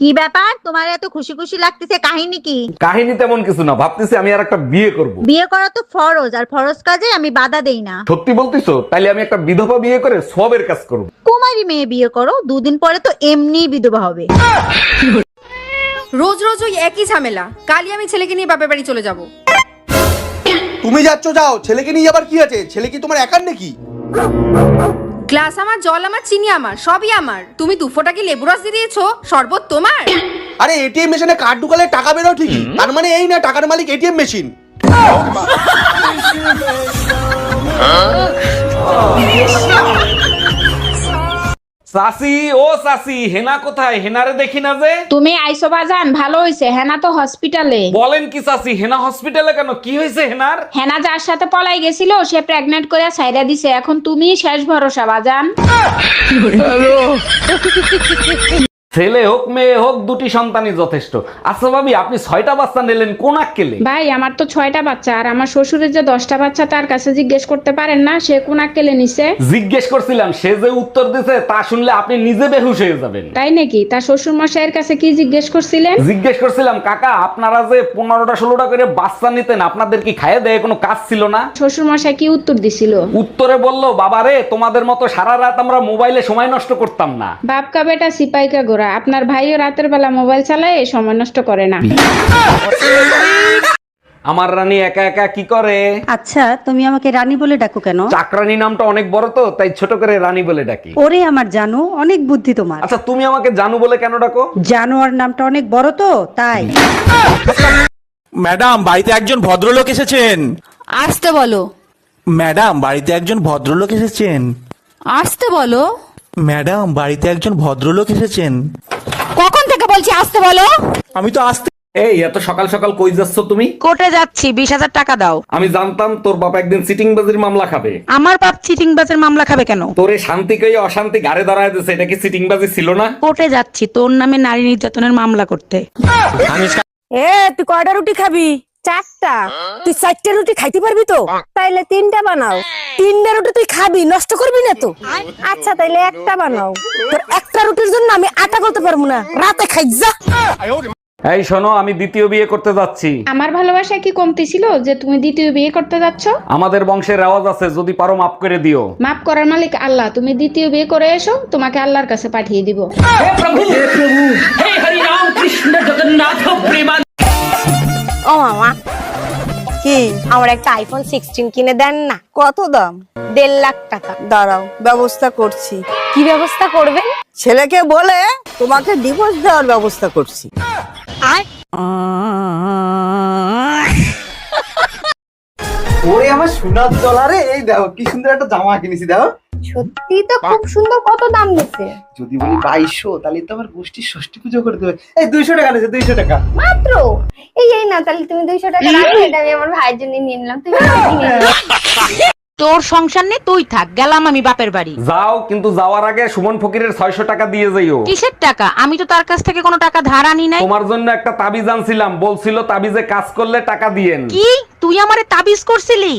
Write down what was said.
কি ব্যাপার, তোমার এত খুশি খুশি লাগতেছে? কাহিনী কি? কাহিনী তেমন কিছু না, ভাবতেছি আমি আর একটা বিয়ে করব। বিয়ে করা তো ফরজ, আর ফরজ কাজে আমি বাধা দেই না। সত্যি বলতিছো? তাইলে আমি একটা বিধবা বিয়ে করে সবের কাজ করব। কুমারী মেয়ে বিয়ে করো, 2 দিন পরে তো এমনিই বিধবা হবে। রোজ রোজ ওই একই ঝামেলা। কালই আমি ছেলেকে নিয়ে বাপের বাড়ি চলে যাব। তুমি যাচ্ছ যাও, ছেলেকে নিয়ে আবার কি আছে? ছেলে কি তোমার একার নাকি? গ্লাস আমার, জল আমার, চিনি আমার, সবই আমার। তুমি 2 ফোঁটা কি লেবু রস দিয়ে দিয়েছো? শরবত তোমার? আরে এটিএম মেশিনে কার্ড ঢুকালে টাকা বেরো ঠিকই, তার মানে এই না টাকার মালিক এটিএম মেশিন। চাচি, ও চাচি, হেনা কোথায়? হেনারে দেখি না যে। তুমি আইসো বাজান, ভালো হইছে। হেনা তো হসপিটালে। বলেন কি চাচি? হেনা হসপিটালে কেন? কি হয়েছে হেনার? হেনা যার সাথে পলাই গেছিল সে প্রেগনেন্ট করে সাইরা দিছে। এখন তুমি শেষ ভরসা বাজান। ছেলে হোক মেয়ে হোক, 2টি সন্তানই যথেষ্ট। আচ্ছা ভাবি, আপনি 6টা বাচ্চা নিলেন কোন আক্কেলে? ভাই আমার তো 6টা বাচ্চা, আর আমার শ্বশুরের যে 10টা বাচ্চা তার কাছে জিজ্ঞেস করতে পারেন না সে কোন আক্কেলে নিছে? জিজ্ঞেস করছিলাম, সে যে উত্তর দিছে তা শুনলে আপনি নিজে বেহুশ হয়ে যাবেন। তাই নাকি? তার শ্বশুর মশাইয়ের কাছে কি জিজ্ঞেস করছিলেন? জিজ্ঞেস করছিলাম, কাকা আপনারা যে 15টা 16টা করে বাচ্চা নিতেন, আপনাদের কি খাইয়ে দেয় কোনো কাজ ছিল না? শ্বশুর মশাই কি উত্তর দিছিল? উত্তরে বলল, বাবারে তোমাদের মতো সারা রাত আমরা মোবাইলে সময় নষ্ট করতাম না। বাপকা বেটা সিপাইকা গোরা, আপনার ভাইও রাতের বেলা মোবাইল চালায়, সময় নষ্ট করে না। আমার রানী একা একা কি করে? আচ্ছা, তুমি আমাকে রানী বলে ডাকো কেন? চাকরানী নামটা অনেক বড় তো, তাই ছোট করে রানী বলে ডাকি। ওরে আমার জানো, অনেক বুদ্ধি তোমার। আচ্ছা তুমি আমাকে জানু বলে কেন ডাকো? জানোয়ার নামটা অনেক বড় তো, তাই। ম্যাডাম, বাড়িতে একজন ভদ্রলোক এসেছেন। আসতে বলো। ম্যাডাম, বাড়িতে একজন ভদ্রলোক এসেছেন। আসতে বলো। ম্যাডাম, বাড়িতে একজন ভদ্রলোক এসেছেন। কখন থেকে বলছি আসতে বলো? আমি তো আসতে। এই এত সকাল সকাল কই যাচ্ছ তুমি? কোর্টে যাচ্ছি, 20,000 টাকা দাও। আমি জানতাম তোর বাবা একদিন চিটিংবাজির মামলা খাবে। আমার বাপ চিটিংবাজের মামলা খাবে কেন? তোরে শান্তি কই অশান্তি গাড়ে দাঁড়ায় দিছে, এটা কি চিটিংবাজি ছিল না? কোর্টে যাচ্ছি তোর নামে নারী নির্যাতনের মামলা করতে। এ তুই কয়টা রুটি খাবি? 4টা। তুই 4টা রুটি খাইতে পারবি তো? তাইলে 3টা বানাও। 3টা রুটি তুই খাবি, নষ্ট করবি না তো? আচ্ছা তাইলে একটা বানাও। তোর একটা রুটির জন্য আমি আটা করতে পারবো না, রাতে খাই যা। এই শোনো, আমি দ্বিতীয় বিয়ে করতে যাচ্ছি। আমার ভালোবাসা কি কমতি ছিল যে তুমি দ্বিতীয় বিয়ে করতে যাচ্ছ? আমাদের বংশের রেওয়াজ আছে, যদি পারো মাফ করে দিও। মাফ করার মালিক আল্লাহ। তুমি দ্বিতীয় বিয়ে করে এসো, তোমাকে আল্লাহর কাছে পাঠিয়ে দিব। ও মামা, কি আমার একটা আইফোন 16 কিনে দেন না? কত দাম? 1.5 লাখ টাকা। দাঁড়াও, ব্যবস্থা করছি। কি ব্যবস্থা করবেন? ছেলেকে বলে তোমাকে ডিভোর্স দেওয়ার ব্যবস্থা করছি। ওরে আমার সোনার ডলারে, এই দেখো কি সুন্দর একটা জামা কিনেছি, দেখো। সত্যি তো খুব সুন্দর। কত দাম নিচ্ছে? যদি বলি 2200, তাহলে তো আমার গোষ্ঠীর ষষ্ঠী পুজো করে দেবে। এই 200 টাকা নিয়েছে, 200 টাকা মাত্র। এই না, তাহলে তুমি 200 টাকা রাখো, এটা আমি আমার ভাইয়ের জন্য নিয়ে নিলাম। তুমি তোর সংসার নেই, তুই থাক, গেলাম আমি বাপের বাড়ি। যাও, কিন্তু যাওয়ার আগে সুমন ফকিরের 600 টাকা দিয়ে যাইও। কিসের টাকা? আমি তো তার কাছ থেকে কোনো টাকা ধার আনি নাই। তোমার জন্য একটা তাবিজ আনছিলাম, বলছিল তাবিজে কাজ করলে টাকা দিয়েন। কি? তুই আমারে তাবিজ করছিলি?